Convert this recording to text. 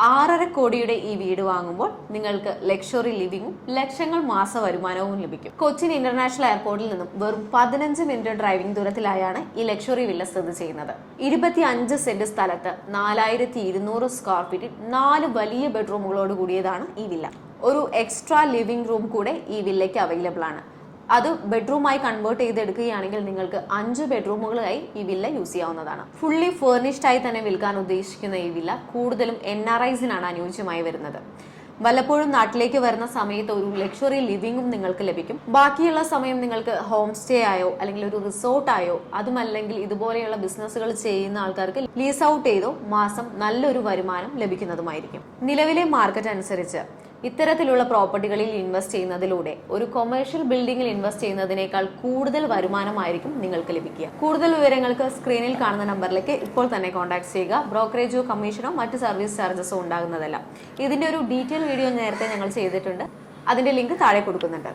6.5 കോടിയുടെ ഈ വീട് വാങ്ങുമ്പോൾ നിങ്ങൾക്ക് ലക്ഷറി ലിവിംഗും ലക്ഷങ്ങൾ മാസ വരുമാനവും ലഭിക്കും. കൊച്ചിൻ ഇന്റർനാഷണൽ എയർപോർട്ടിൽ നിന്നും വെറും 15 മിനിറ്റ് ഡ്രൈവിംഗ് ദൂരത്തിലായാണ് ഈ ലക്ഷറി വില്ല സ്ഥിതി ചെയ്യുന്നത്. 25 സെന്റ് സ്ഥലത്ത് 4200 സ്ക്വയർ ഫീറ്റിൽ 4 വലിയ ബെഡ്റൂമുകളോട് കൂടിയതാണ് ഈ വില്ല. ഒരു എക്സ്ട്രാ ലിവിംഗ് റൂം കൂടെ ഈ വില്ലയ്ക്ക് അവൈലബിൾ ആണ്. അത് ബെഡ്റൂമായി കൺവേർട്ട് ചെയ്തെടുക്കുകയാണെങ്കിൽ നിങ്ങൾക്ക് 5 ബെഡ്റൂമുകളായി ഈ വില്ല യൂസ് ചെയ്യാവുന്നതാണ്. ഫുള്ളി ഫേർണിഷ്ഡ് ആയി തന്നെ വിൽക്കാൻ ഉദ്ദേശിക്കുന്ന ഈ വില്ല കൂടുതലും NRIസിനാണ് അനുയോജ്യമായി വരുന്നത്. വല്ലപ്പോഴും നാട്ടിലേക്ക് വരുന്ന സമയത്ത് ഒരു ലക്ഷറി ലിവിംഗും നിങ്ങൾക്ക് ലഭിക്കും. ബാക്കിയുള്ള സമയം നിങ്ങൾക്ക് ഹോം സ്റ്റേ ആയോ അല്ലെങ്കിൽ ഒരു റിസോർട്ടായോ അതുമല്ലെങ്കിൽ ഇതുപോലെയുള്ള ബിസിനസ്സുകൾ ചെയ്യുന്ന ആൾക്കാർക്ക് ലീസ് ഔട്ട് ചെയ്തോ മാസം നല്ലൊരു വരുമാനം ലഭിക്കുന്നതുമായിരിക്കും. നിലവിലെ മാർക്കറ്റ് അനുസരിച്ച് ഇത്തരത്തിലുള്ള പ്രോപ്പർട്ടികളിൽ ഇൻവെസ്റ്റ് ചെയ്യുന്നതിലൂടെ ഒരു കൊമേഴ്ഷ്യൽ ബിൽഡിംഗിൽ ഇൻവെസ്റ്റ് ചെയ്യുന്നതിനേക്കാൾ കൂടുതൽ വരുമാനമായിരിക്കും നിങ്ങൾക്ക് ലഭിക്കുക. കൂടുതൽ വിവരങ്ങൾക്ക് സ്ക്രീനിൽ കാണുന്ന നമ്പറിലേക്ക് ഇപ്പോൾ തന്നെ കോൺടാക്ട് ചെയ്യുക. ബ്രോക്കറേജോ കമ്മീഷനോ മറ്റ് സർവീസ് ചാർജസോ ഉണ്ടാകുന്നതല്ല. ഇതിന്റെ ഒരു ഡീറ്റെയിൽ വീഡിയോ നേരത്തെ ഞങ്ങൾ ചെയ്തിട്ടുണ്ട്. അതിന്റെ ലിങ്ക് താഴെ കൊടുക്കുന്നുണ്ട്.